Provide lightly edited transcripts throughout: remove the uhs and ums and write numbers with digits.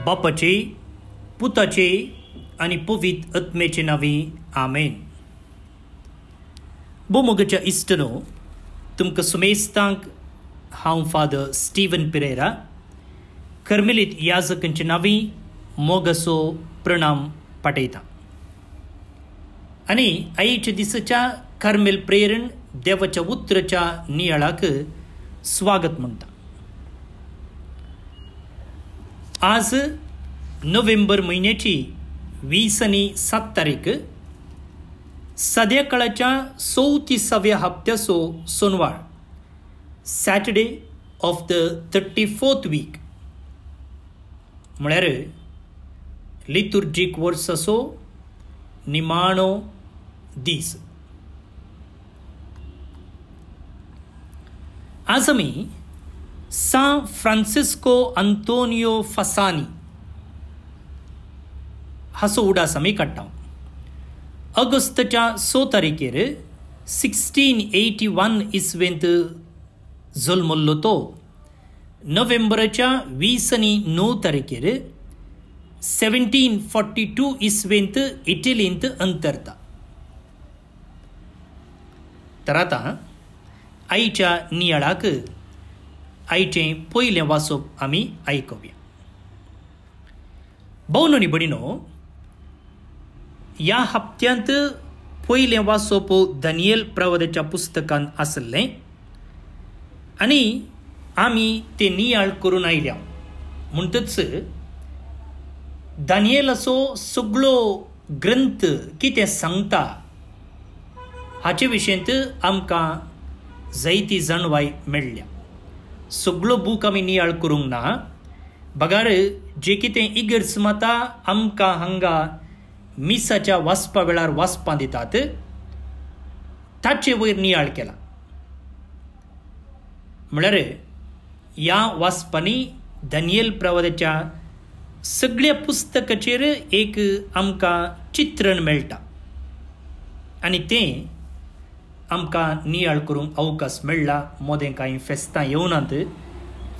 बापाचे, पुताचे आणि पवित्र आत्म्याचे नावे आमेन. बोमोगच्या इश्टनो, तुमकां सुमेस्तांक हांव फादर स्टीवन पेरेरा कर्मेलीत याजकांचे नावी मोगसो प्रणाम पाठयता आनी आयच्या दिसाच्या कार्मेल प्रेरण देवाच्या उतराच्या नियाळाक स्वागत म्हणटा. आज नोव्हेंबर म्हयन्याची 20 आनी 7 तारीख सद्या काळाच्या 34व्या हप्त्याचो सोनवार, Saturday of the 34th week, म्हळ्यार लितुर्जीक वर्साचो निमाणो दीस. आज आमी सान फ्रांसिस्को आंतोनियो फासानी हाचो उडास आमी काडटा. ऑगस्टच्या 6 तारखेर 1681 इस्वेंत जल्मल्लो तो नोव्हेंबराच्या 20 आनी 9 तारखेर 1742 इस्वेंत इटलींत अंतरता. तर आतां आईच्या नियाळाक आईचें पयलें वाचप आमी आयकुया. भोवन आनी भयणीनो, ह्या हप्त्यांत पयलें वाचप दानियेल प्रवाद्याच्या पुस्तकांत आसलें आनी आमी तें नियाळ करून आयल्या. म्हणटच दानियेलाचो सगळो ग्रंथ कितें सांगता हाचे विशयंत आमकां जायती जाणवाय मेळ्ळ्या. सगळो बूक आमी नियाळ करूंक ना, बगार जे कितें इगर्ज आमकां हांगा मिसाच्या वाचपा वेळार वाचपां दितात ताचे वयर नियाळ केला. म्हळ्यार ह्या वाचपांनी दानियेल प्रवाद्याच्या सगळ्या पुस्तकाचेर एक आमकां चित्रण मेळटा आनी तें आमकां नियाळ करूंक अवकाश मेळ्ळा. मोदें कांय फेस्तां येवनात.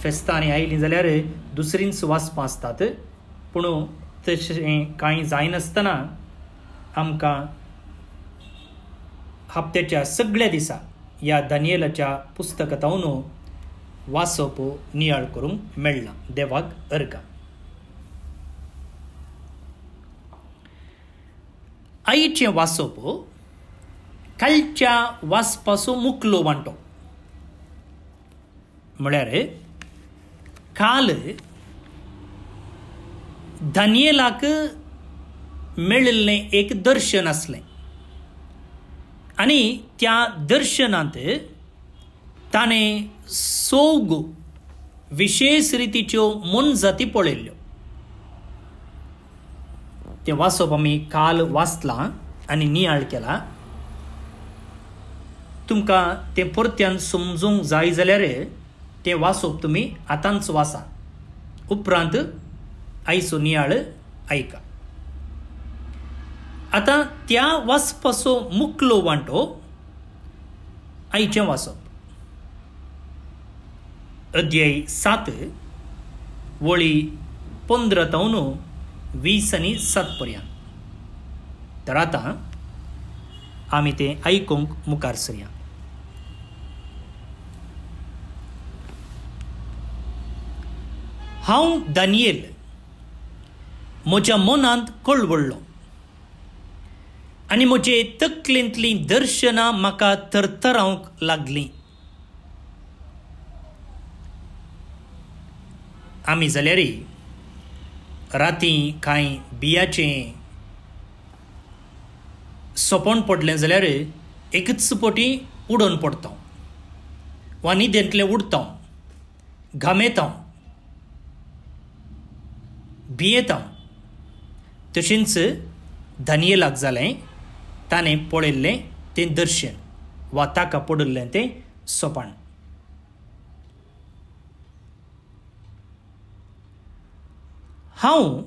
फेस्तांनी आयलीं जाल्यार दुसरींच वाचपां आसतात, पूण तशें कांय जायनासतना आमकां हप्त्याच्या सगळ्या दिसा ह्या दानियेलाच्या पुस्तकांतून वाचप नियाळ करूंक मेळ्ळा. देवाक अर्गा. आईचें वाचप कालच्या वाचपाचो मुखलो वांटो. म्हळ्यार काल दानियेलाक मेळिल्लें एक दर्शन आसलें आनी त्या दर्शनांत ताणें सोग विशेष रितीच्यो मनजाती पळयल्ल्यो. तें वाचप आमी काल वाचलां आनी नियाळ केला. तुमकां तें परत्यान समजूंक जाय जाल्यार तें वाचप तुमी आतांच वाचा, उपरांत आयचो नियाळ आयका. आतां त्या वाचपाचो मुखलो वांटो आयचें वाचप. अध्याय 7 वळी 15 ते 20 आनी 7 पर्यंत. तर आतां आमी तें आयकूंक मुखार सरया. हांव दानियेल म्हज्या मनांत कळवळ्ळो आनी म्हजे तकलेंतलीं दर्शनां म्हाका थरथरावंक लागलीं. आमी जाल्यार रातीं कांय बियाचें सोपण पडलें जाल्यार एकच पटी उडोवन पडटा वा न्हिदेंतलें उडटा, घामेता, भियेता. तशेंच दानियेलाक जालें. ताणें पळयल्लें तें दर्शन वा ताका पडिल्लें तें सोपान. हांव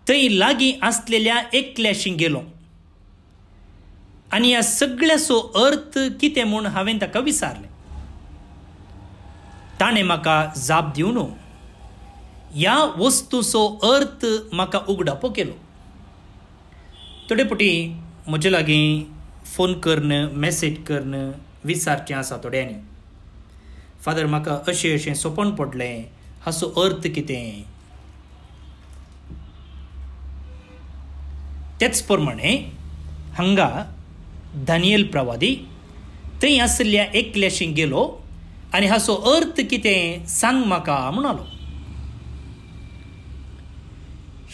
थंय लागीं आसलेल्या एकल्याशी गेलो आनी ह्या सगळ्याचो अर्थ कितें म्हूण हांवें ताका विचारलें. ताणें म्हाका जाप दिवन ह्या वस्तूचो अर्थ म्हाका उगडापो केलो. थोडे फावटी म्हजे लागीं फोन करन, मॅसेज करन विचारचें आसा थोड्यांनी, फादर म्हाका अशें सोपण पडलें, हाचो अर्थ कितें. तेच प्रमाणे हांगा दानियल प्रवादी थंय आसलेल्या एकल्याशी गेलो आनी हाचो अर्थ कितें सांग म्हाका म्हणालो.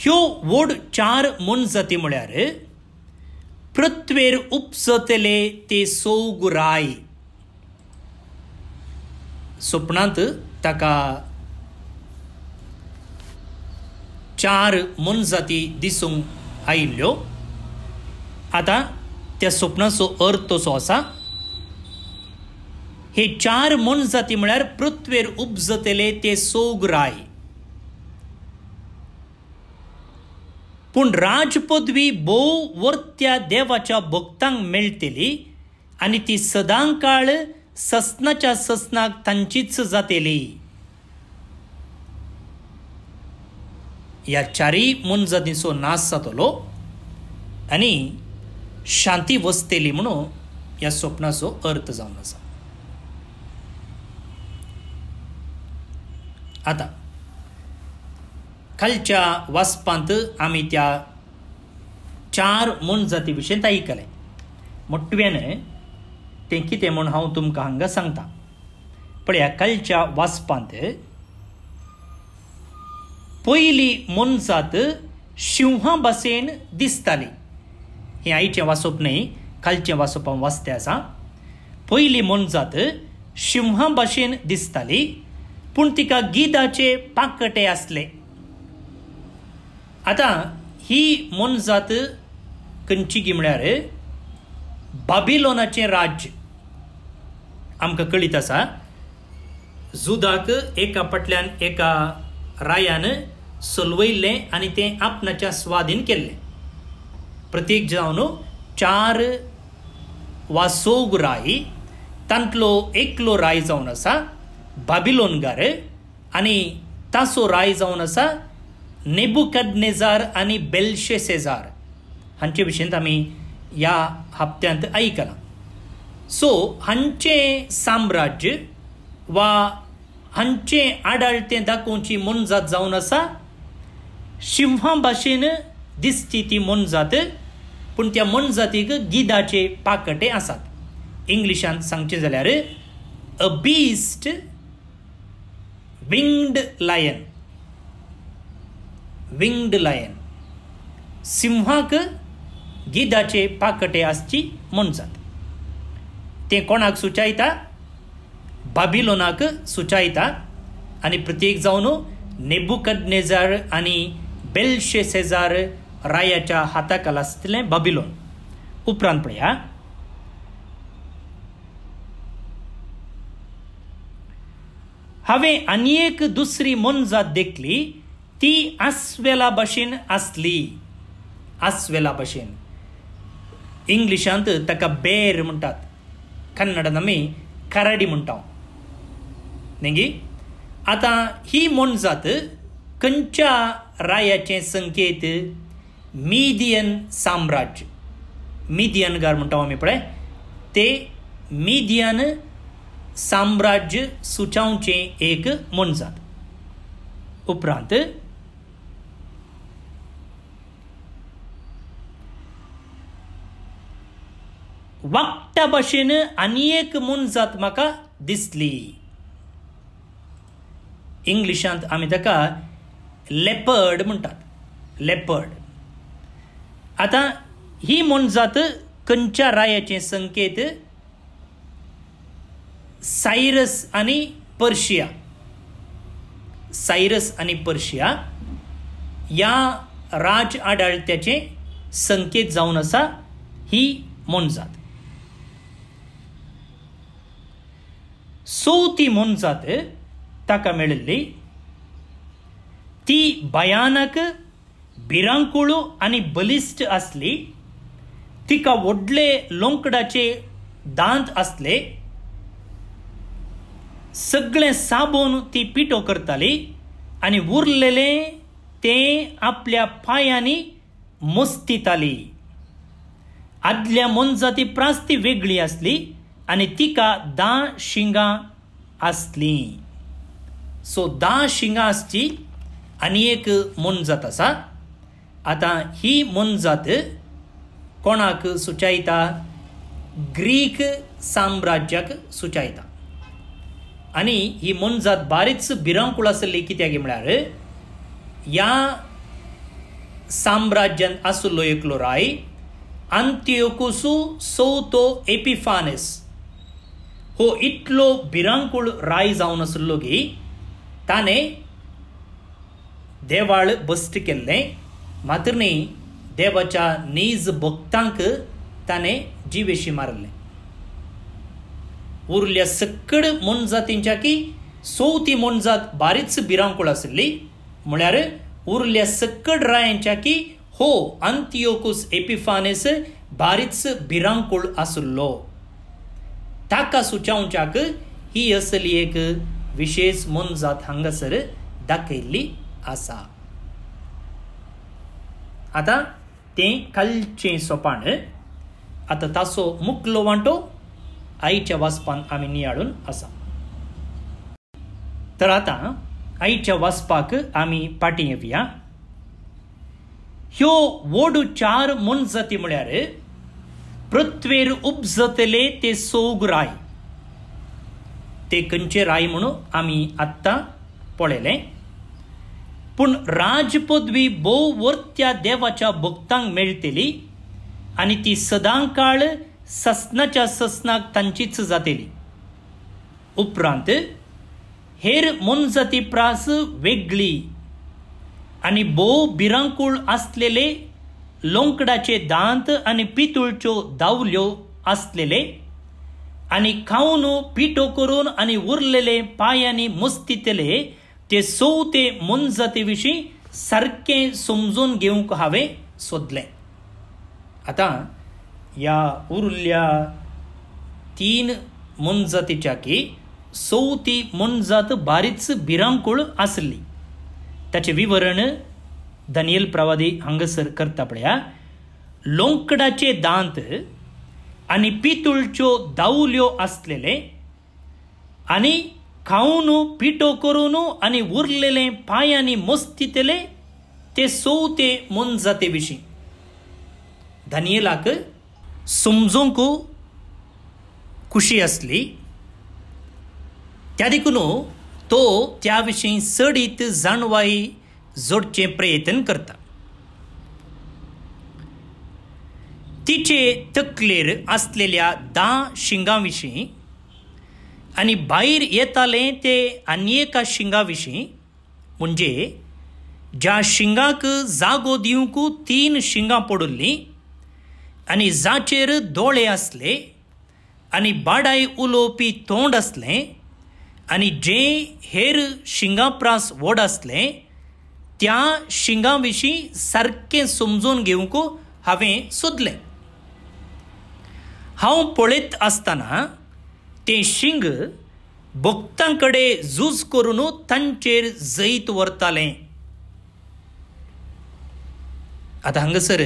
ह्यो व्हड 4 मोनजाती म्हळ्यार पृथ्वेर उपजतले ते सोग राय. स्वप्नांत ताका 4 मोनजाती दिसूंक आयिल्ल्यो. आतां त्या स्वप्नाचो अर्थ असो आसा, हे 4 मोनजाती म्हळ्यार पृथ्वेर उपजतले ते सोग राय. पूण राजपदवी भोव वर्त्या देवाच्या भक्तांक मेळटली आनी ती सदांकाळ ससनाच्या ससनाक तांचीच जातली. ह्या 4 मोनजातींचो नाश जातलो आनी शांती वसतली म्हणून ह्या स्वप्नाचो अर्थ जावन आसा. आतां खालच्या वाचपांत आमी त्या 4 मोनजाती विशीं आयकलें. मोठ्यान तें कितें म्हूण हांव तुमकां हांगा सांगता. पळया, खालच्या वाचपांत पयली मोनजात शिंहा भाशेन दिसताली. हें आयचें वाचप न्ही, खालचें वाचप हांव वाचतें आसा. पयली मोनजात शिंहा भाशेन दिसताली, पूण तिका गिधाचे पाकटे आसले. आतां ही मोनजात खंयची गी म्हळ्यार बाबिलोनाचें राज्य. आमकां कळीत आसा, जुदाक एका फाटल्यान एका रायान सलवयल्लें आनी तें आपणाच्या स्वाधीन केल्लें. प्रत्येक जावन 4 वा सोग राय, तांतलो एकलो राय जावन आसा बाबिलोनगार आनी ताचो राय जावन आसा नेबुकदनेजार आनी बेल्शेसेजार. हांचे विशीं आमी ह्या हप्त्यांत आयकलां. सो हांचें साम्राज्य वा हांचें आडाळतें दाखोवची मोनजात जावन आसा शिंहा भाशेन दिसची ती मोनजात, पूण त्या मोनजातीक गिधाचे पाकटे आसात. इंग्लिशांत सांगचें जाल्यार a beast winged lion. Winged lion, सिंहाक गिधाचे पाकटे आसची मोनजात. तें कोणाक सुचायता? बाबिलोनाक सुचायता. आनी प्रत्येक जावन नेबुकदनेजार आनी बेल्शेसेजार रायाच्या हाताखाल आसतलें बाबिलोन. उपरांत पळया, हांवें आनी एक दुसरी मोनजात देखली, ती आस्वेला भाशेन आसली. आस्वेला भाशेन, इंग्लिशांत ताका बेर म्हणटात, कन्नडांत आमी कराडी म्हणटा न्ही. आतां ही मोनजात खंयच्या रायाचें संकेत? मिदियन साम्राज्य. मिदियनगार म्हणटा आमी पळय, ते मिदियन साम्राज्य सुचावचें एक मोनजात. उपरांत वाकट्या भाशेन आनी एक मोनजात म्हाका दिसली. इंग्लिशांत आमी ताका लेपर्ड म्हणटात. लेपर्ड. आतां ही मोनजात खंयच्या रायाचें संकेत? सायरस आनी पर्शिया. सायरस आनी पर्शिया ह्या राज आडाळत्याचे संकेत जावन आसा ही मोनजात. चवथी मोनजात ताका मेळिल्ली, ती भयानक, भिरांकूळ आनी बलिश्ट आसली. तिका व्हडले लोंकडाचे दांत आसले सगळें साबून ती पिठो करताली आनी उरलेले ते आपल्या पायांनी मुस्तिताली. आदल्या मनजाती प्रास ती वेगळी आसली आनी तिका 10 शिंगां आसली. सो 10 शिंगां आसची आनी एक मनजात आसा. आतां ही मनजात कोणाक सुचयता? ग्रीक साम्राज्याक सुचयता. आनी ही मनजात बारीच भिरांकूळ आसली. कित्याक म्हळ्यार ह्या साम्राज्यांत आसलो एकलो राय आंतियोकुसू चौथो एपिफानेस हो इतलो भिरांकूळ राय जावन आसलो की ताणें देवाळ बस्ट केल्लें, मात्र न्ही देवाच्या नीज भक्तांक ताणें जिवेशी मारलें. उरल्या सकड मनजातींच्या की चवथी मनजात बारीच भिरांकूळ आसली. म्हळ्यार उरल्या सकड रायांच्या की हो आंतियोकुस एपिफानेस बारीच भिरांकूळ आसलो. ताका सुचावच्याक ही असली एक विशेष मनजात हांगासर दाखयल्ली आसा. आतां तें कालचें सोपान. आतां ताचो मुखलो वांटो आईच्या वाचपान आमी नियाळून आसा. तर आतां आईच्या वाचपाक आमी पाटी येवया. ह्यो वोड 4 मनजाती म्हळ्यार पृथ्वेर उपजतले ते 4 राय. ते खंयचे राय म्हणून आमी आत्तां पळयलें. पूण राजपदवी भोव वर्त्या देवाच्या भक्तांक मेळटली आनी ती सदांकाळ ससनाच्या ससनाक तांचीच जातली. उपरांत हेर मनजाती प्रास वेगळी आनी भोव भिरांकूळ आसलेले लोंकडाचे दांत आनी पितूळच्यो दावल्यो आसलेले आनी खावन पिठो करून आनी उरलेले पायांनी मुस्तितले ते चवथे मनजाती विशीं सारकें समजून घेवंक हांवें सोदलें. आतां ह्या उरल्या 3 मनजातीच्या की चवथी मनजात बारीच भिरांकूळ आसली. ताचें विवरण दानियल प्रवादी हांगासर करता पळया. लोंकडाचे दांत आनी पितूळच्यो दावल्यो आसलेले आनी खावन पिठो करून आनी उरलेले पायांनी मुस्तितले ते चवथे मनजाते विशीं दानियेलाक समजूंक खुशी आसली. त्या देखून तो त्या विशीं चडीत जाणवाई जोडचे प्रयत्न करता. तिचे तकलेर आसलेल्या 10 शिंगां विशीं आनी भायर येतालें ते आनी एका शिंगा विशीं, म्हणजे ज्या शिंगाक जागो दिवंक 3 शिंगां पडुल्लीं आनी जाचेर दोळे आसले आनी बाडाय उलोवपी तोंड आसलें आनी जे हेर शिंगां प्रास व्हड आसलें त्या शिंगां विशीं सारकें समजून घेवंक हांवें सोदलें. हांव पळयत आसतना तें शिंग भक्तां कडेन झूज करून तांचेर जैत व्हरतालें. आतां हांगासर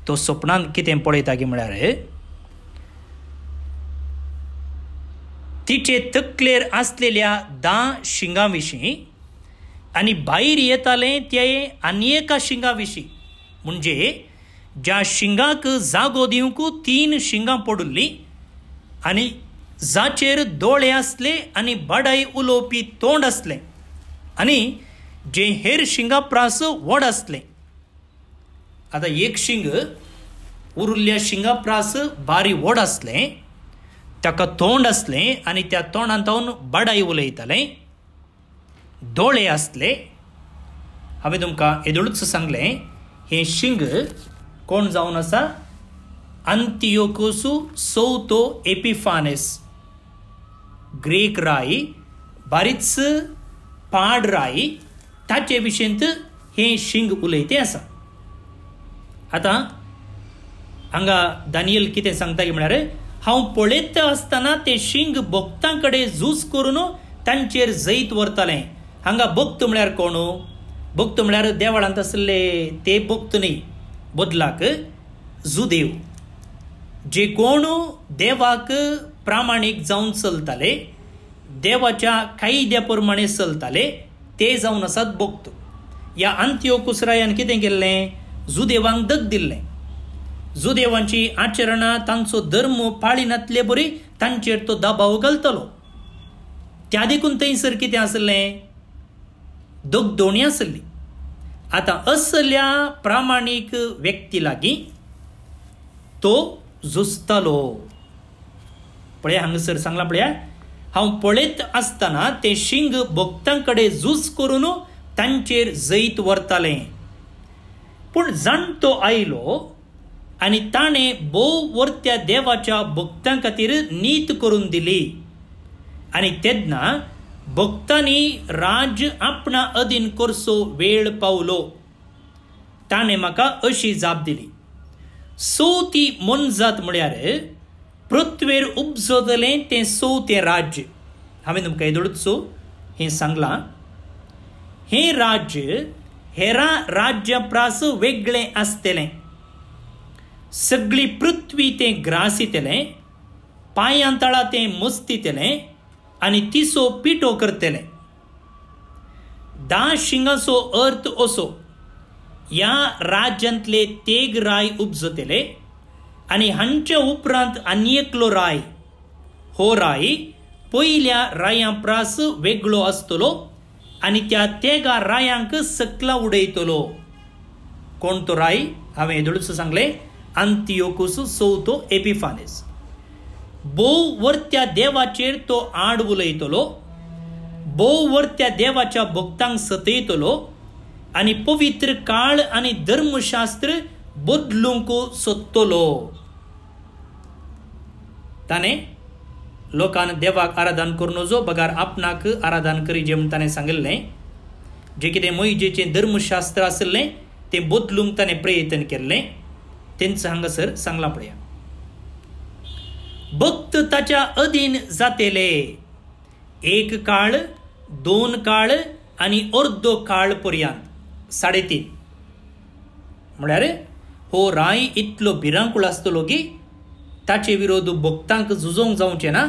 तो सपनांत कितें पळयता की म्हळ्यार तिचे तकलेर आसलेल्या 10 शिंगां विशीं आनी भायर येतालें ते आनी एका शिंगा विशीं, म्हणजे ज्या शिंगाक जागो दिवंक 3 शिंगां पडुल्लीं आनी जाचेर दोळे आसले आनी बाडाय उलोवपी तोंड आसलें आनी जे हेर शिंगां प्रास व्हड आसलें. आतां एक शिंग उरल्या शिंगां प्रास बारी व्हड आसलें, ताका तोंड आसलें आनी त्या तोंडांतून बाडाय उलयतालें, दोळे आसले. हांवें तुमकां येदोळूच सांगलें हें शिंग कोण जावन आसा? आंतियोकुस चौथो एपिफानेस, ग्रीक राय, बारीच पाड राय, ताचे विशींत हें शिंग उलयतें आसा. आतां हांगा दानियल कितें सांगता की म्हळ्यार हांव पळयत आसतना ते शिंग भक्तां कडेन झूज करून तांचेर जैत व्हरतालें. हांगा भक्त म्हळ्यार कोण? भक्त म्हळ्यार देवळांत आसले ते भक्त न्ही, बदलाक जुदेव, जे कोण देवाक प्रामाणीक जावन चलताले, देवाच्या कायद्या प्रमाणे चलताले, ते जावन आसात भक्त. ह्या अंत्योकूस रायान कितें केल्लें? जुदेवांक दग दिल्लें. जुदेवांची आचरणां, तांचो धर्म पाळिनातले बरी तांचेर तो दबाव घालतलो. त्या देखून थंयसर कितें आसलें? दोगदोणी आसली. आतां असल्या प्रामाणीक व्यक्ती लागीं तो झुजतालो. पळया हांगासर सांगलां, पळया, हांव पळयत आसतना ते शिंग भक्तां कडेन झूज करून तांचेर जैत व्हरतालें. पूण जाणटो आयलो आनी ताणें भोव वर्त्या देवाच्या भक्तां खातीर नीत करून दिली. आनी तेन्ना भक्तांनी राज आपणा अधीन करचो वेळ पावलो. ताणें म्हाका अशी जाप दिली, ती मनजात म्हळ्यार पृथ्वेर उपजतलें तें तें राज्य. हांवें तुमकां येदोळचो हें सांगलां. हें राज्य हेरां राज्या प्रास वेगळें आसतलें. सगळी पृथ्वी तें ग्रासितलें, पांयां तळा तें मस्तितलें आनी तिसो पिठो करतलें. 10 शिंगाचो अर्थ असो, ह्या राज्यांतले तेग राय उपजतले आनी हांच्या उपरांत आनी एकलो राय. हो राय पयल्या रायां प्रास वेगळो आसतलो आनी त्या तेगा रायांक सकला उडयतलो. कोण तो राय? हांवें येदोळच सांगलें, अंतियोकूस चवथो एपिफानेस. भोव वर्त्या देवाचेर तो आड उलयतलो, भोव वर्त्या देवाच्या भक्तांक सतयतलो आनी पवित्र काळ आनी धर्मशास्त्र बदलूंक सोदतलो. ताणें लोकांन देवाक आराधन करूं नजो, बगार आपणाक आराधन करी जे म्हूण ताणें सांगिल्लें. जे कितें मोइजेचें धर्मशास्त्र आसलें तें बदलूंक ताणें प्रयत्न केल्लें. तेंच हांगासर सांगलां, पळया, भक्त ताच्या अधीन जातेले. 1 काळ, 2 काळ आनी अर्दो काळ पर्यंत 3.5 म्हळ्यार हो राय इतलो भिरांकूळ आसतलो की ताचे विरोध भक्तांक झुजोंक जावचें ना.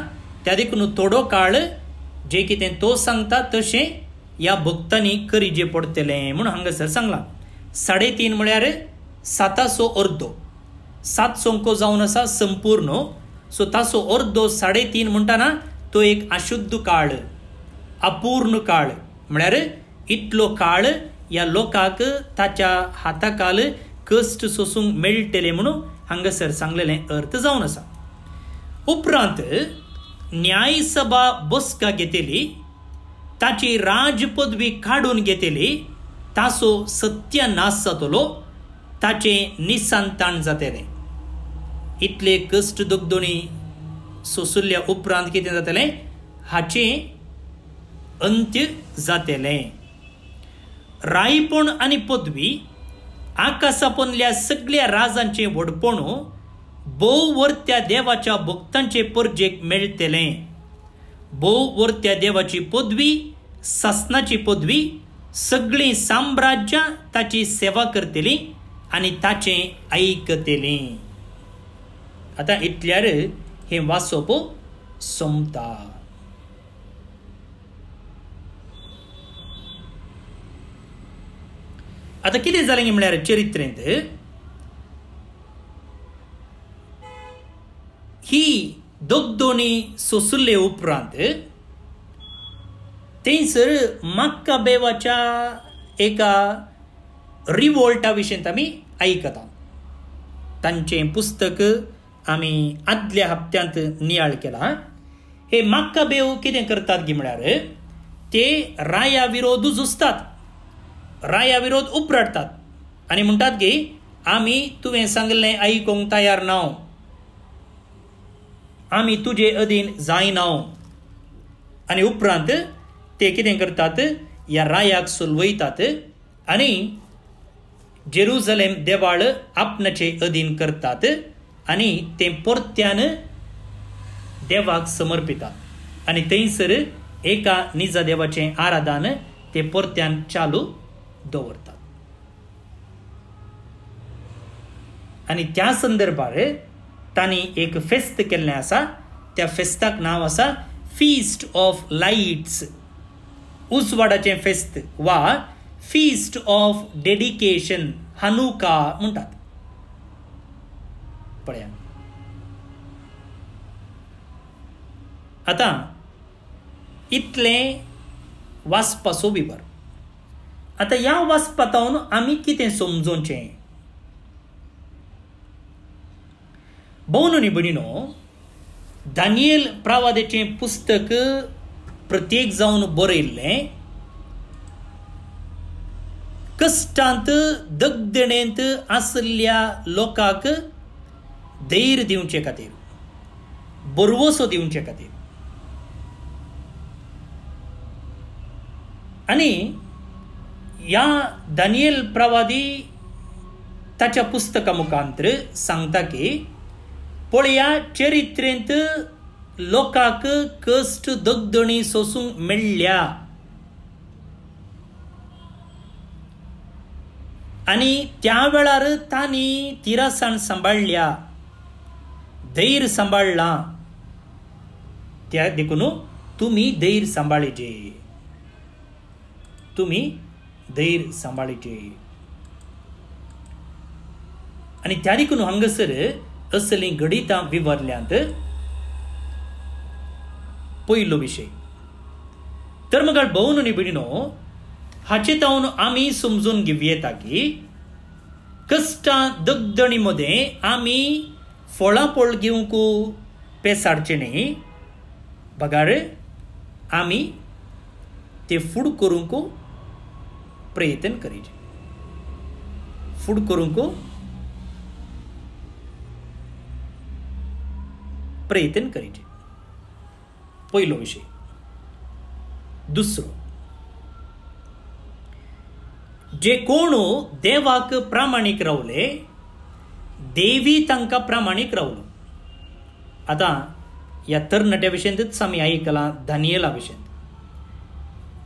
त्या देखून थोडो काळ जे कितें तो सांगता तशें ह्या भक्तांनी करिचें पडटलें म्हूण हांगासर सांगलां. 3.5 म्हळ्यार 7 अर्दो. 7 संको जावन आसा संपूर्ण, सो ताचो अर्दो 3.5 म्हणटाना तो एक अशुद्ध काळ, अपूर्ण काळ. म्हळ्यार इतलो काळ ह्या लोकांक ताच्या हाताखाल कश्ट सोसूंक मेळटले म्हणून हांगासर सांगलेलें अर्थ जावन आसा. उपरांत न्यायसभा बसका घेतली, ताची राजपदवी काडून घेतली, ताचो सत्यानाश जातलो, ताचें निसंतान जातलें. इतले कश्ट दोगदोणी सोसुल्ल्या उपरांत कितें जातलें? हाचें अंत्य जातलें. रायपण आनी पदवी, आकाशापणल्या सगळ्या राजांचें व्हडपण भोव वर्त्या देवाच्या भक्तांचे परजेक मेळटलें. भोव वर्त्या देवाची पदवी, शासनाची पदवी, सगळीं साम्राज्यां ताची सेवा करतलीं आनी ताचें आयकतलीं. आतां इतल्यार हें वाचप सोंपता. आतां कितें जालें म्हळ्यार चरित्रेंत ही दोगदोणी सोसुल्ले उपरांत थंयसर मक्काबेवाच्या एका रिवोल्टा विशीं आमी आयकता. तांचें पुस्तक आमी आदल्या हप्त्यांत नियाळ केलां. हे मक्काबेव कितें करतात गी म्हळ्यार ते राया विरोध झुजतात, राया विरोध उपरडतात आनी म्हणटात की आमी तुवें सांगलें आयकोंक तयार नाव, आमी तुजे अधीन जायना. आनी उपरांत ते कितें करतात? ह्या रायाक सुलवयतात आनी जेरुसलेम देवाळ आपणाचे अधीन करतात आनी तें परत्यान देवाक समर्पितात आनी थंयसर एका निजा देवाचें आराधन ते परत्यान चालू दवरतात. आनी त्या संदर्भार तांणी एक फेस्त केल्लें आसा. त्या फेस्ताक नांव आसा फीस्ट ऑफ लायट्स, उजवाडाचें फेस्त वा फीस्ट ऑफ डेडिकेशन, हानुका म्हणटात. पळया आतां इतलें वाचपाचो विवर. आतां ह्या वाचपातावन आमी कितें समजोवचें? भोवन न्ही भयणीनो, दानियेल प्रवादेचें पुस्तक प्रत्येक जावन बरयल्लें कश्टांत दगदणेंत आसल्या लोकांक धैर्य दिवचे खातीर, बरवसो दिवचे खातीर. आनी ह्या दानियेल प्रवादी ताच्या पुस्तका मुखांतर सांगता की पळया, चरित्रेंत लोकांक कश्ट दगदणी सोसूंक मेळ्ळ्या आनी त्या वेळार तांणी तिरासाण सांबाळल्या, धैर्य सांबाळलां. त्या देखून तुमी धैर्य सांबाळीचे, तुमी धैर्य सांबाळीचे. आनी त्या देखून हांगासर असलीं गणितां विवरल्यांत. पयलो विशय तर मग भोवन न्ही भयणीनो, हाचे तावन आमी समजून घेवं येता की कश्टां दगदणी मध्ये आमी फळाफळ घेवंक पेसाडचे न्ही, बगार आमी ते फूड करूंक प्रयत्न करीचे, फूड करूंक प्रयत्न करीचे. पयलो विशय. दुसरो, जे कोण देवाक प्रामाणीक रावले, देवी तांकां प्रामाणीक रावलो. आतां ह्या तरणाट्या विशयंतच आमी आयकलां, दानियेला विशयंत.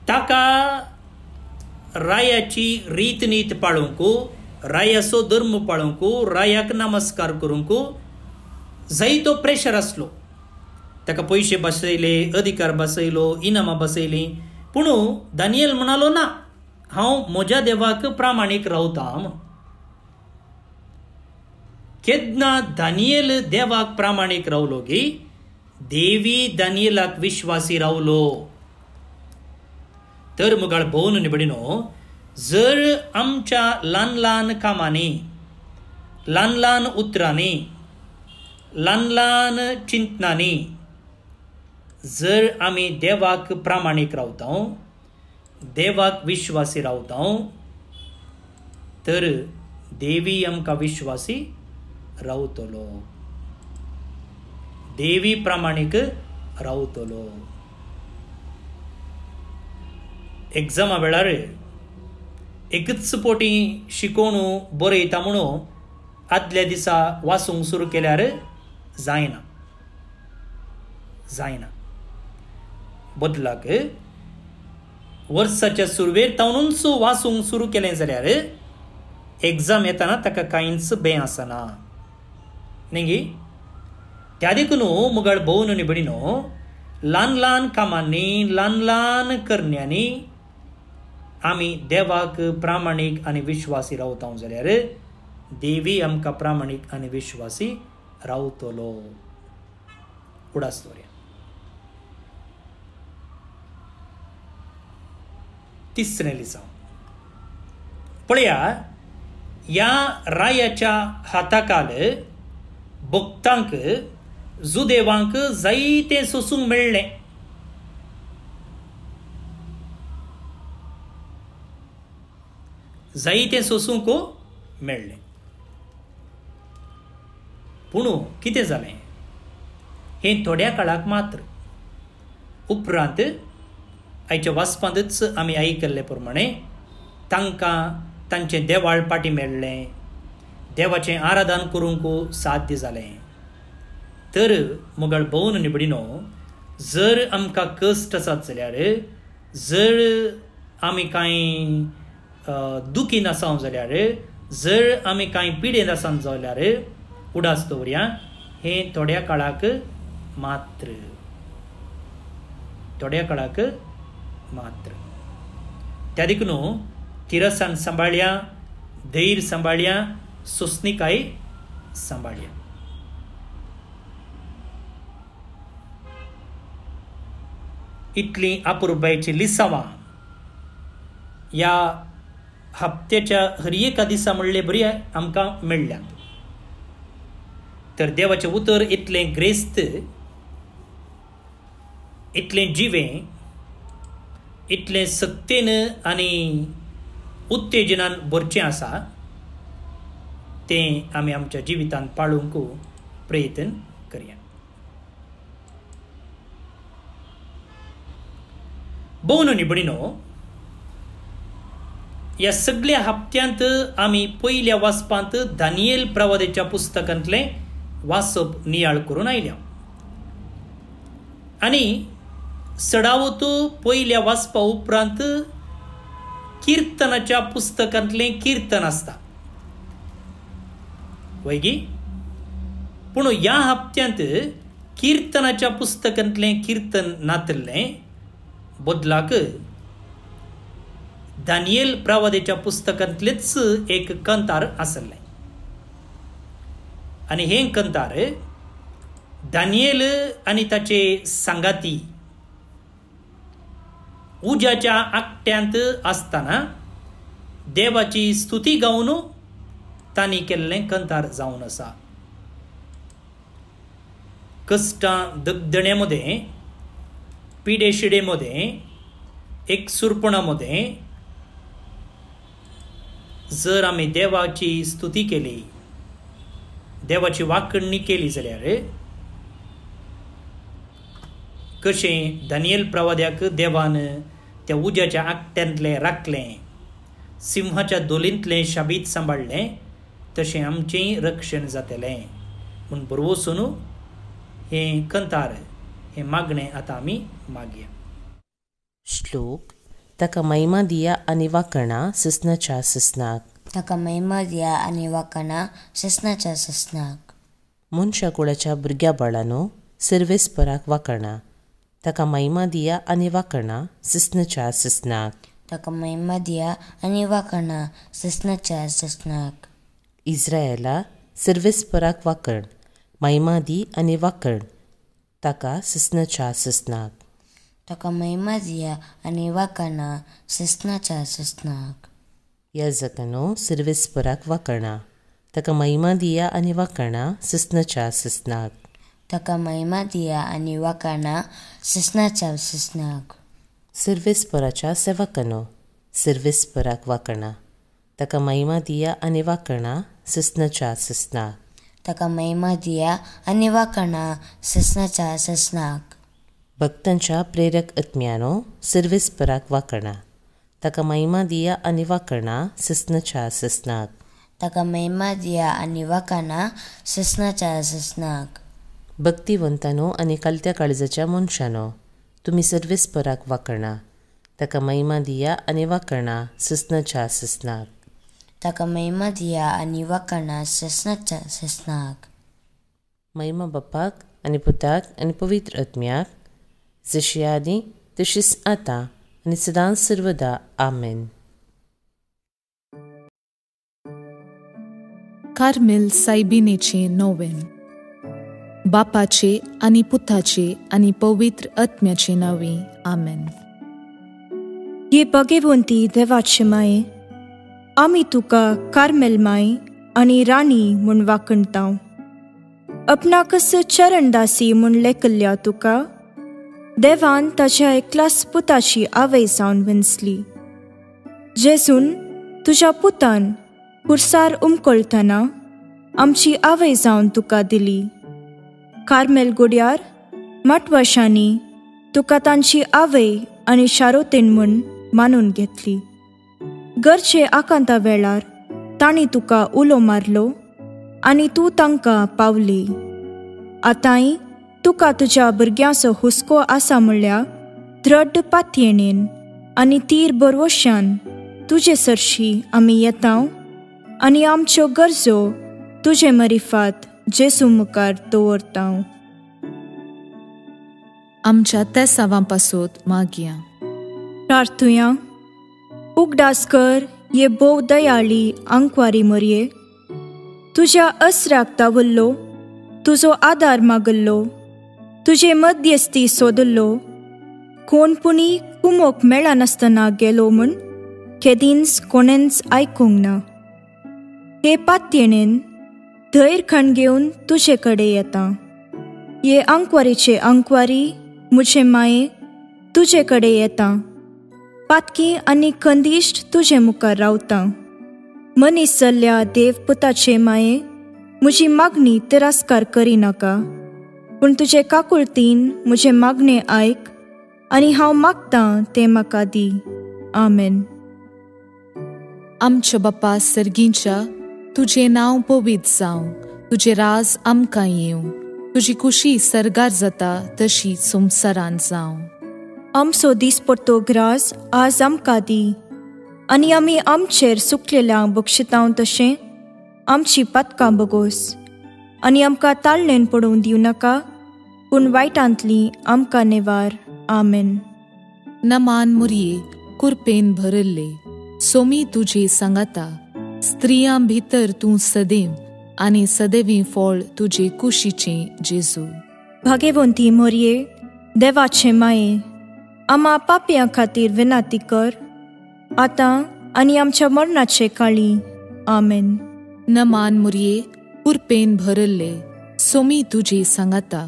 ताका रायाची रीतनीत पाळूंक, रायाचो धर्म पाळूंक, रायाक नमस्कार करूंक जाय तो प्रेशर आसलो. ताका पयशे बसयले, अधिकार बसयलो, इनामां बसयली. पूण दानियेल म्हणालो ना, हांव म्हज्या देवाक प्रामाणीक रावतां. केन्ना दानियेल देवाक प्रामाणीक रावलो की देवी दानियेलाक विश्वासी रावलो. तर मुगाळ भोवन न्ही भयणीनो, जर आमच्या ल्हान ल्हान कामांनी, ल्हान ल्हान उतरांनी, ल्हान ल्हान चिंतनांनी जर आमी देवाक प्रामाणीक रावता, देवाक विश्वासी रावता, तर देवी आमकां विश्वासी रावतलो, देवी प्रामाणीक रावतलो. एग्जामा वेळार एकच पोटी शिकोवन बरयता म्हणून आदल्या दिसा वाचूंक सुरू केल्यार जायना, जायना. बदलाक वर्साच्या सुरवेर तावनूच वाचूंक सुरू केलें जाल्यार एग्जाम येताना ताका कांयच भंय आसना न्ही. त्या देखून मुगाळ भोवन न्ही भयणीनो, ल्हान ल्हान कामांनी, ल्हान ल्हान करण्यांनी आमी देवाक प्रामाणीक आनी विश्वासी रावता जाल्यार देवी आमकां प्रामाणीक आनी विश्वासी रावतलो. उडास दवरया. तिसरें लिसांव पळया, ह्या रायाच्या हाताखाल भक्तांक, जुदेवांक जायतें सोसूंक मेळ्ळें. जायतें सोसूंक मेळ्ळें. पूण कितें जालें हें थोड्या काळाक मात्र. उपरांत आयच्या वाचपांतच आमी आयकल्ले प्रमाणे तांकां तांचें देवाळ पाटी मेळ्ळें, देवाचें आराधन करूंक साध्य जालें. तर मोगाळ भोवन निबडिनो जर आमकां कश्ट आसात जाल्यार जर आमी कांय दुखीन आसात जाल्यार जर आमी कांय पिडेन आसात जाल्यार उडास दवरया हें थोड्या काळाक मात्र त्या देखून तिरसाण सांबाळया धैर्य सांबाळया सोंसणीकाय सांबाळया. इतली अपुरबायची लिसांवां ह्या हप्त्याच्या हर एका दिसा म्हणले बरी आमकां मेळ्ळ्यात. तर देवाचें उतर इतलें ग्रेस्त, इतलें जिवें, इतलें सक्तेन आनी उत्तेजनान भरचें आसा तें आमी आमच्या जिवितांत पाळूंक प्रयत्न करया. भोवन निबडिनो ह्या सगळ्या हप्त्यांत आमी पयल्या वाचपांत दानियेल प्रवादीच्या पुस्तकांतलें वाचप नियाळ करून आयल्या. आनी सडावत पयल्या वाचपा उपरांत किर्तनाच्या पुस्तकांतलें किर्तन आसता वैगी. पूण ह्या हप्त्यांत किर्तनाच्या पुस्तकांतलें किर्तन नातल्लें बदलाक दानियेल प्रवादीच्या पुस्तकांतलेंच एक कंतार आसलें. आनी हें कंतार दानियेल आनी ताचे सांगाती उज्याच्या आकट्यांत आसतना देवाची स्तुती गावन तांणी केल्लें कंतार जावन आसा. कश्टां दगदण्यांमध्ये, पिडेशिडेमध्ये, एकसुरपणामध्ये जर आमी देवाची स्तुती केली, देवाची वाखणणी केली जाल्यार कशें दानियेल प्रवाद्याक देवान त्या उज्याच्या आकट्यांतलें राखलें, सिंहाच्या दोलींतलें शाबीत सांबाळलें, तशें आमचेंय रक्षण जातलें म्हूण बरोवसून हें कंतार, हें मागणें आतां आमी मागया. श्लोक. ताका महिमा दिया आनी वाखणां ससनाच्या ससनाक. ताका महिमा दिया आनी वाखणां ससनाच्या ससनाक. मनशा कुळाच्या भुरग्या बाळांनो सर्वेस्पराक वाखणां. ताका महिमा दिया आनी वाखणां ससनाच्या ससनाक. ताका महिमा दिया आनी वाखणां ससनाच्या ससनाक. इस्रायेला सर्वेस्पराक वाखण, महिमा दी आनी वाखण ताका ससनाच्या ससनाक. ताका महिमा दिया आनी वाखणां ससनाच्या ससनाक. याजकानो सर्वेस्पराक वाखणां. ताका महिमा दिया आनी वाखणां ससनाच्या ससनाक. ताका महिमा दिया आनी वाखणां ससनाच्या ससनाक. सर्वेस्पराच्या सेवकानो सर्वेस्पराक वाखणां. ताका महिमा दिया आनी वाखणां ससनाच्या ससनाक. ताका महिमा दिया आनी वाखणां ससनाच्या ससनाक. भक्तांच्या प्रेरक आत्म्यानो सर्वेस्पराक वाखणां. ताका महिमा दिया आनी वाखणां ससनाच्या ससनाक. ताका महिमा दिया आनी वाखणां ससनाच्या ससनाक. भक्तिवंतानो आनी कालत्या काळजाच्या मनशानो तुमी सर्वेस्पराक वाखणां. ताका महिमा दिया आनी वाखणां ससनाच्या ससनाक. ताका महिमा दिया आनी वाखणां ससनाच्या ससनाक. महिमा बापाक आनी पुताक आनी पवित्र आत्म्याक जशी आदी तशीच आतां आनी सदांच सर्वदा आमेन. कार्मेल सायबिनेचे नोवेन. बापाचे आनी पुताचे आनी पवित्र आत्म्याचे नांवे आमेन. ये भगवंती देवाचे माये, आमी तुका कार्मेल माय आनी राणी म्हूण वाखणटाव. आपणाकच चरणदासी म्हूण लेखल्या तुका देवान ताच्या एकल्याच पुताची आवय जावन विंचली. जेजून तुज्या पुतान कुर्सार उमकळटना आमची आवय जावन तुका दिली. कार्मेल गुड्यार माटवाशांनी तुका तांची आवय आनी शारोतेन म्हूण मानून घेतली. गरजे आकांता वेळार तांणी तुका उलो मारलो आनी तूं तांकां पावली. आतांय तुका तुज्या भुरग्यांचो हुस्को आसा म्हणल्यार दृढ पातयेणेन आनी तीर बरवशान तुजे सरशी आमी येतां आनी आमच्यो गरजो तुजे मरिफात जेसू मुखार दवरतां. आमच्या त्या सावांपासून मागया. प्रार्थुया. उगडास कर ये बोव दयाळी आंकवारी मरये. तुज्या असराक तावल्लो, तुजो आदार मागल्लो, तुजे मध्यस्थी सोदल्लो, कोणपुणी कुमोक मेळनासतना गेलो म्हूण केदींच कोणेंच आयकूंक ना. हे पातयेणेन धैर्य खण घेवन तुजे कडेन येता. ये आंकवारीचे आंकवारी मुझे माये तुजे कडेन येता. पातकी आनी खंदिश्ट तुजे मुखार रावता. मनीस जाल्ल्या देवपुताचे माये म्हजी मागणी तिरस्कार करिनाका, पूण तुजे काकुळतीन म्हजे मागणे आयक आनी हांव मागतां तें म्हाका दी. आमेन. आमच्या बापा सर्गींच्या, तुझे नाव पवित्र जावं, तुझे राज आमकां येवं, तुजी कुशी सरगार जाता तशी संवसारांत जावं. आमचो दिसपट्टो ग्रास आज आमकां दी आनी आमी आमचेर सुकलेल्यांक बक्षितांव तशें आमची पातकां बगोस आनी आमकां ताळणेन पडोवन दिवं नाका, पूण वायटांतली आमकां नेवार. आमेन. नमान मुरये कुरपेन भरल्ले, सोमी तुजे सांगाता, स्त्रियां भितर तूं सदैव आनी सदैवी फळ तुजे कुशीचें जेजू. भाग्यवंती मरये देवाचे माये, आमा पापयां खातीर विनाती कर, आतां आनी आमच्या मरणाचे काळी. आमेन. नमान मुरये कुरपेन भरल्ले, सोमी तुजे सांगाता,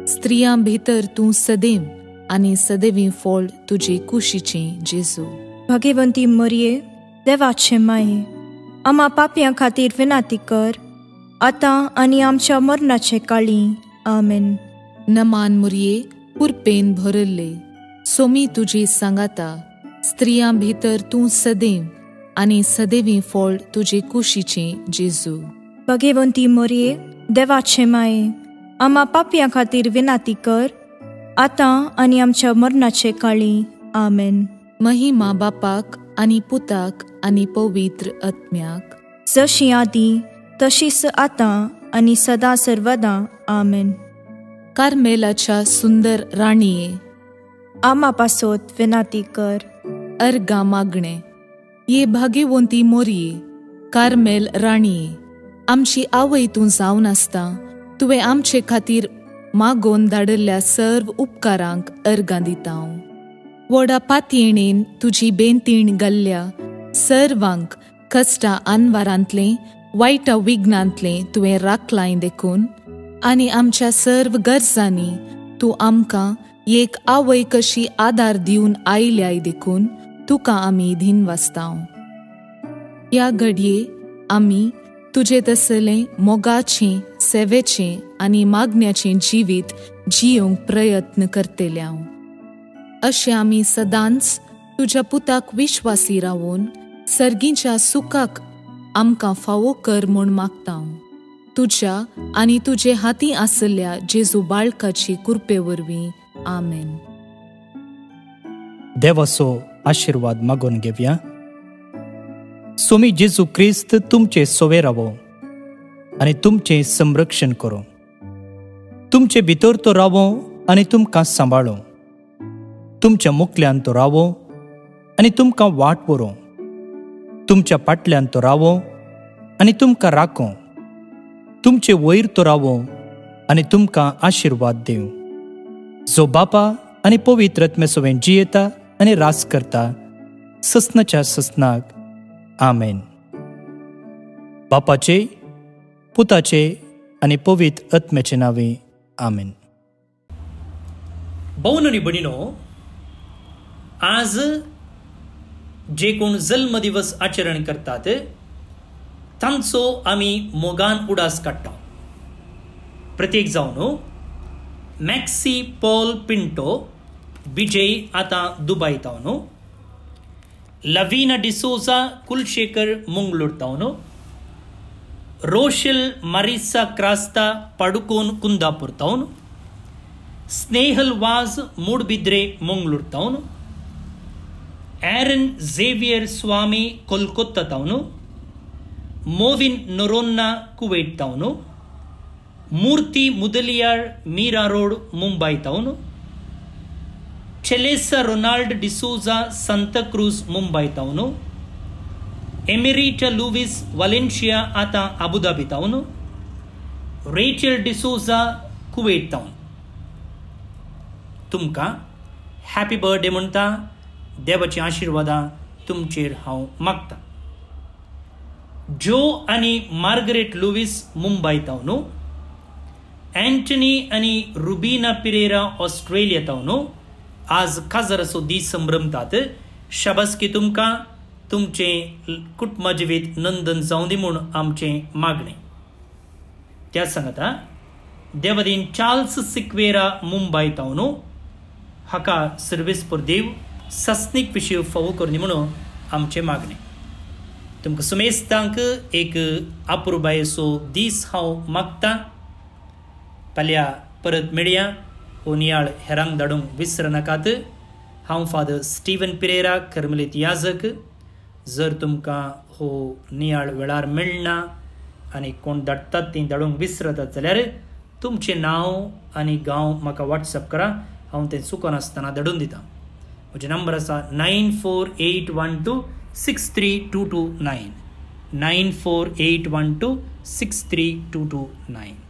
स्त्रियां भितर तूं सदैव आनी सदैवी फळ तुजे कुशीचें जेजू. भाग्यवंती मरये देवाचे माये, आमा पापयां खातीर विनाती कर, आतां आनी आमच्या मरणाचे काळी. आमेन. नमान मुरये कुरपेन भरल्ले, सोमी तुजे सांगाता, स्त्रियां भितर तूं सदैव आनी सदैवी फळ तुजे कुशीचें जेजू. भाग्यवंती मरये देवाचे माये, आमा पापयां खातीर विनाती कर, आतां आनी आमच्या मरणाचे काळी. आमेन. महिमा बापाक आनी पुताक आनी पवित्र आत्म्याक, जशी आदी तशीच आतां आनी सदां सर्वदां. आमेन. कार्मेलाच्या सुंदर राणीये, आमा पासोत विनाती कर. अर्गा मागणे. ये भाग्यवंती मोरये कार्मेल राणीये, आमची आवय तूं जावन आसता तुवें आमचे खातीर मागोवन धाडल्ल्या सर्व उपकारांक अर्गां दिता. व्हडा पातयेणेन तुजी बेंतीण घाल्ल्या सर्वांक कश्टा आनवारांतलें वायटा विघ्नांतलें तुवें राखलां देखून, आनी आमच्या सर्व गरजांनी तूं आमकां एक आवय कशी आदार दिवन आयल्याय देखून तुका आमी दिनवासतांव. ह्या घडये आमी तुजे तसलें मोगाचें, सेवेचें आनी मागण्याचें जिवीत जियोंक प्रयत्न करतल्या. अशें आमी सदांच तुज्या पुताक विश्वासी रावून सर्गीच्या सुखाक आमकां फावो कर म्हूण मागतां. तुज्या आनी तुजे हातीं आसल्या जेजू बाळकाची कृपे वरवीं. आमेन. देवाचो आशिर्वाद मागून घेवया. सोमी जेजू क्रिस्त तुमचे सोवे रावो आनी तुमचें संरक्षण करूं. तुमचे भितर तो रावो आनी तुमकां सांबाळो. तुमच्या मुखल्यान तो रावो आनी तुमकां वाट व्हरो. तुमच्या फाटल्यान तो रावो आनी तुमकां राखो. तुमचे वयर तो रावो आनी तुमकां आशिर्वाद दिवं. जो बापा आनी पवित्र आत्मे सोवें जियेता आनी रास करता ससनाच्या ससनाक. आमेन. बापाचे, पुताचे आनी पवित्र आत्म्याचे नांवे. आमेन. भाऊन आनी भयणीनो, आज जे कोण जल्म दिवस आचरण करतात तांचो आमी मोगान उडास काडटा. प्रत्येक जावन मॅक्सी पॉल पिंटो विजय आतां दुबय तावन, लवीना डिसोजा कुलशेखर मंगळूर तावन, Roshal Marisa Crasta Padukone Kundapur town, Snehal Vaz Moodbidri Mangalore town, Aaron Xavier Swamy Kolkata town, Movin Noronha Kuwait town, Murthy Mudaliar Mira road Mumbai town, Chelesa Ronald D'Souza Santa Cruz Mumbai town, Emerita Luis Valencia आता Abu Dhabi town, Rachel D'Souza Kuwait town. तुमकां हॅपी बर्थडे म्हणटा. देवाची आशिर्वादां तुमचेर हांव मागता. जो आनी मार्गरेट लुविस मुंबई टाउन, एंटनी आनी रुबीना पिरेरा ऑस्ट्रेलिया टाउन आज काजराचो दीस संभ्रमतात. शाबासकी तुमकां. तुमचें कुटुंबा जिवीत नंदन जावं दी म्हूण आमचें मागणें. त्या सांगता देवादीन चार्ल्स सिक्वेरा मुंबई टाउन हाका सर्वीस पर देव सस्नीक विशीं फावो करनी म्हणून आमचें मागणें. तुमकां सुमेस्तांक एक अपुरबायेचो दीस हांव मागतां. फाल्यां परत मेळया. हो नियाळ हेरांक धाडूंक विसर नाकात. हांव फादर स्टीवन पिरेरा कर्मलीत याजक. जर तुमकां हो नियाळ वेळार मेळना आनी कोण धाडटात तीं धाडूंक विसरतात जाल्यार तुमचें नांव आनी गांव म्हाका वॉट्सॅप करा. हांव तें चुकोन आसतना धाडून दितां. म्हजे नंबर आसा 9481263229 9481263229.